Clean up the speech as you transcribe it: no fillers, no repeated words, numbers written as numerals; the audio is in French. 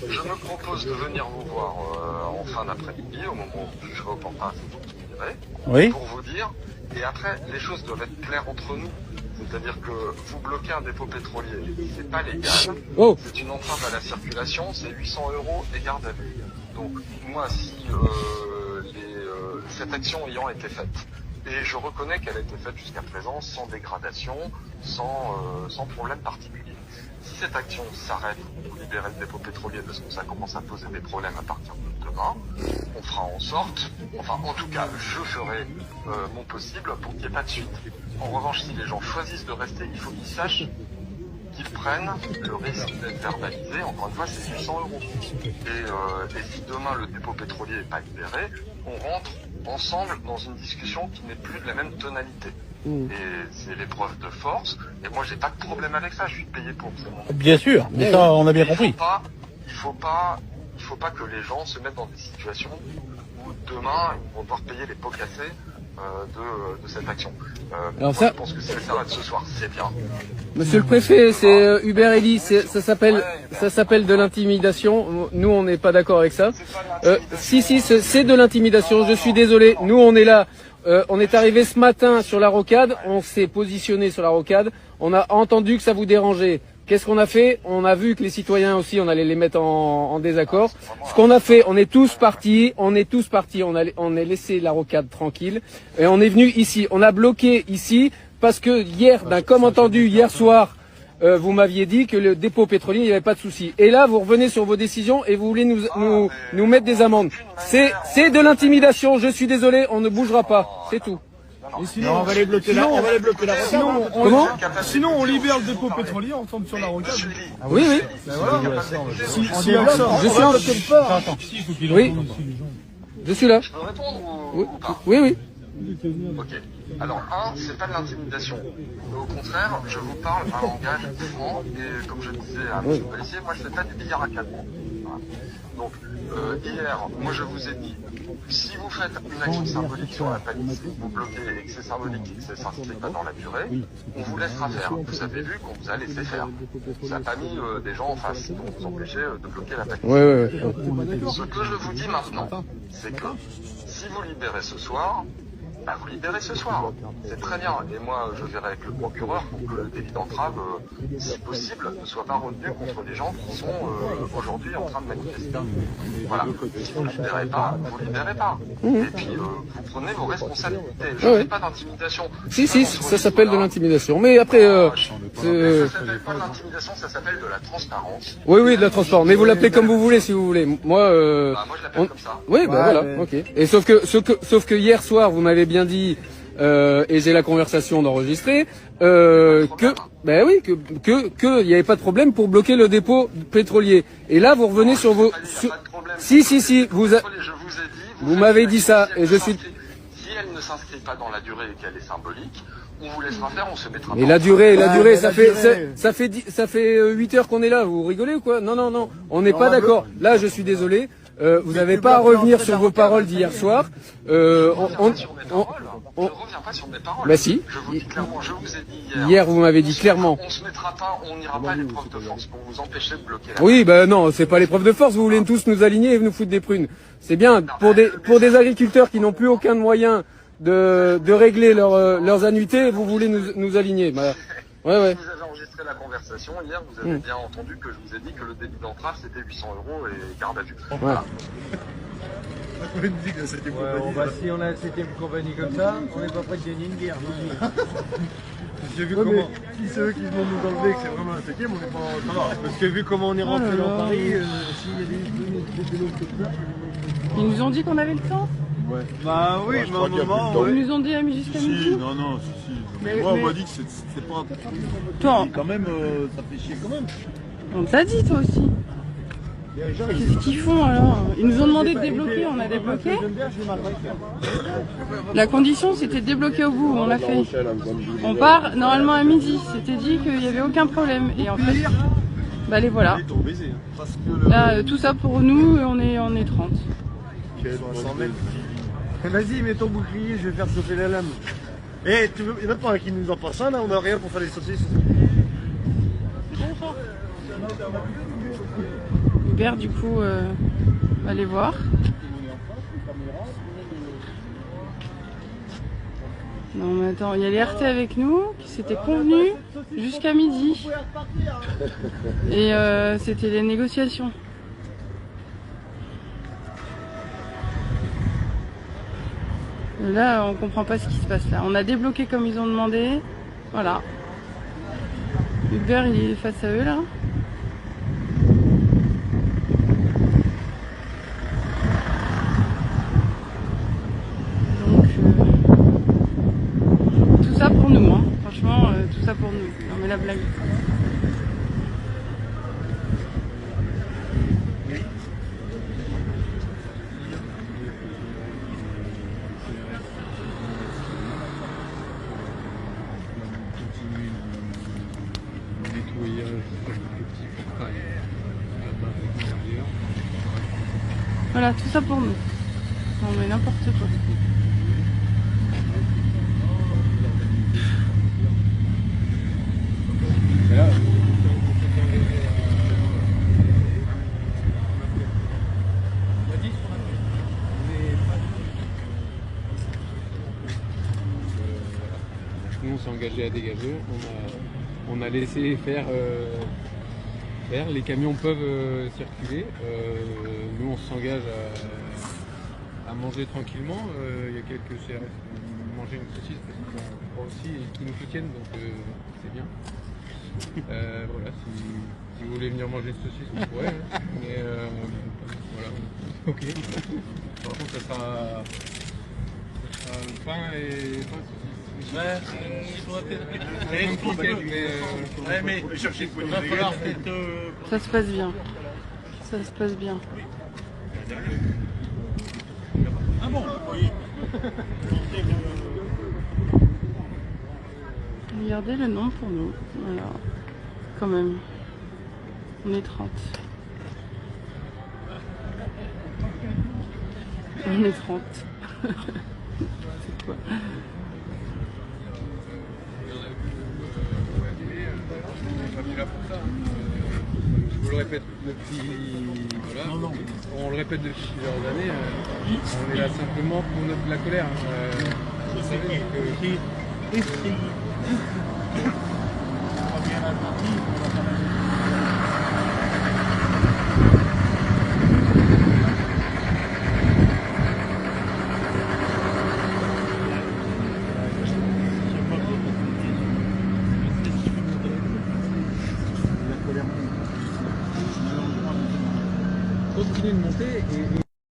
Je me propose de venir vous voir en fin d'après-midi, au moment où je serai opportun, c'est vous qui me direz, Oui. pour vous dire. Et après, les choses doivent être claires entre nous. C'est-à-dire que vous bloquez un dépôt pétrolier, c'est pas légal. Oh. C'est une entrave à la circulation, c'est 800 € et garde à vue. Donc moi, si cette action ayant été faite, et je reconnais qu'elle a été faite jusqu'à présent sans dégradation, sans problème particulier. Si cette action s'arrête, vous libérez le dépôt pétrolier parce que ça commence à poser des problèmes à partir de demain, on fera en sorte, enfin en tout cas je ferai mon possible pour qu'il n'y ait pas de suite. En revanche, si les gens choisissent de rester, il faut qu'ils sachent qu'ils prennent le risque d'être verbalisés. Encore une fois, c'est 800 €. Et si demain le dépôt pétrolier n'est pas libéré, on rentre ensemble dans une discussion qui n'est plus de la même tonalité. Et c'est l'épreuve de force. Et moi, j'ai pas de problème avec ça. Je suis payé pour. Bien sûr, mais ça, on a bien compris. Il faut pas que les gens se mettent dans des situations où demain ils vont devoir payer les pots cassés de cette action. Alors je pense que si elle s'arrête ce soir, c'est bien. Monsieur le préfet, c'est Hubert Elie, ça s'appelle de l'intimidation. Nous, on n'est pas d'accord avec ça. Si, c'est de l'intimidation. Je suis désolé. Nous, on est là. On est arrivé ce matin sur la rocade. On s'est positionné sur la rocade. On a entendu que ça vous dérangeait. Qu'est-ce qu'on a fait? On a vu que les citoyens aussi, on allait les mettre en désaccord. Ce qu'on a fait, on est tous partis. On a laissé la rocade tranquille. Et on est venu ici. On a bloqué ici parce que hier, comme entendu hier soir, vous m'aviez dit que le dépôt pétrolier, il n'y avait pas de souci. Et là, vous revenez sur vos décisions et vous voulez nous mettre des amendes. C'est de l'intimidation. Je suis désolé, on ne bougera pas. C'est tout. Et sinon, on va les bloquer là. On va les bloquer là. Sinon, on libère le dépôt pétrolier, on tombe sur la rocade. Oui, oui. Je suis en quelque part. Oui. Je suis là. Je peux répondre ou pas? Oui. Ok. Alors, c'est pas de l'intimidation. Au contraire, je vous parle un langage franc et comme je disais à M. le policier, moi je fais pas du billard à 4 mots. Voilà. Donc, hier, moi je vous ai dit, si vous faites une action symbolique sur la palisse, vous bloquez et que c'est symbolique et que ça ne s'inscrit pas dans la durée, on vous laissera faire. Vous avez vu qu'on vous a laissé faire. Ça n'a pas mis des gens en face pour vous empêcher de bloquer la palisse. Ce que je vous dis maintenant, c'est que si vous libérez ce soir, vous libérez ce soir. C'est très bien. Et moi, je verrai avec le procureur pour que le délit d'entrave, si possible, ne soit pas retenu contre les gens qui sont aujourd'hui en train de manifester. Voilà. Si vous ne libérez pas, vous ne libérez pas. Et puis, vous prenez vos responsabilités. Je ne fais pas d'intimidation. Si, ça s'appelle de l'intimidation. Mais après... ça s'appelle pas de l'intimidation, ça s'appelle de la transparence. Oui, de la transparence. Mais vous l'appelez comme vous voulez, si vous voulez. Moi, moi je l'appelle comme ça. Oui, voilà, ok. Et sauf que hier soir, vous m'avez bien dit, et j'ai la conversation d'enregistrer, qu'il n'y avait pas de problème pour bloquer le dépôt pétrolier. Et là, vous revenez sur vos... Si, vous m'avez dit ça, et je suis... Si elle ne s'inscrit pas dans la durée et qu'elle est symbolique, on vous laissera faire, on se mettra... Et la durée, ça fait 8 heures qu'on est là, vous rigolez ou quoi? Non, on n'est pas d'accord. Là, je suis désolé. Vous n'avez pas à revenir sur vos paroles d'hier soir. Je ne reviens pas sur mes paroles. Bah si. Je vous dis clairement, je vous ai dit hier. Hier, vous m'avez dit clairement. On n'ira pas à l'épreuve de force pour vous empêcher de bloquer la... Oui, non, c'est pas l'épreuve de force. Vous voulez tous nous aligner et nous foutre des prunes. C'est bien pour des agriculteurs qui n'ont plus aucun moyen de régler leurs annuités. Vous voulez nous aligner. Ouais. Si vous avez enregistré la conversation hier, vous avez bien entendu que je vous ai dit que le délit d'entrave c'était 800 € et garde à vue. Voilà. Si on a la 7ème compagnie comme ça, on n'est pas prêt de gagner une guerre. J'ai vu comment. Si c'est eux qui vont nous enlever, que c'est vraiment la 7ème, on n'est pas. Parce que vu comment on est rentré dans Paris, s'il y a des. Ils nous ont dit qu'on avait le temps. Ouais. Bah oui, mais à un moment. Ils nous ont dit jusqu'à midi. Non, si. Mais moi, on m'a dit que c'était pas. Toi. Quand même, ça fait chier quand même. On t'a dit, toi aussi. Qu'est-ce qu'ils font alors? Ils nous ont demandé de débloquer, on a débloqué. La condition c'était de débloquer au bout, on l'a fait. On part normalement à midi, c'était dit qu'il n'y avait aucun problème. Et en fait, les voilà. Là, tout ça pour nous, on est 30. Vas-y, mets ton bouclier, je vais faire sauter la lame. Eh, il n'y en a pas un qui nous en passe un là, on a rien pour faire les saucisses. C'est bon ça? Hubert du coup va les voir. Non mais attends, il y a les RT avec nous qui s'étaient convenus jusqu'à midi. Et c'était les négociations. Et là on comprend pas ce qui se passe là. On a débloqué comme ils ont demandé. Voilà. Hubert il est face à eux là. Tout ça pour nous, hein. Franchement, tout ça pour nous. Non mais la blague. Voilà, tout ça pour nous. Non mais n'importe quoi. Nous on s'est engagé à dégager, on a laissé faire, les camions peuvent circuler, nous on s'engage à manger tranquillement, il y a quelques CRS qui ont mangé une saucisse parce qu'ils ont aussi et qui nous soutiennent donc c'est bien. Voilà, si vous voulez venir manger une saucisse on pourrait, hein. Mais voilà, ok. Par contre ça sera pain et saucisse. Ouais, mais il va falloir peut-être... Ça se passe bien. Ça se passe bien. Ah bon, oui. Regardez le nom pour nous. Voilà. Quand même. On est 30. On est 30. C'est quoi? Là pour ça. Je vous le répète depuis, voilà, on le répète depuis plusieurs années. On est là simplement pour la colère. Vous savez que... Continuer de monter et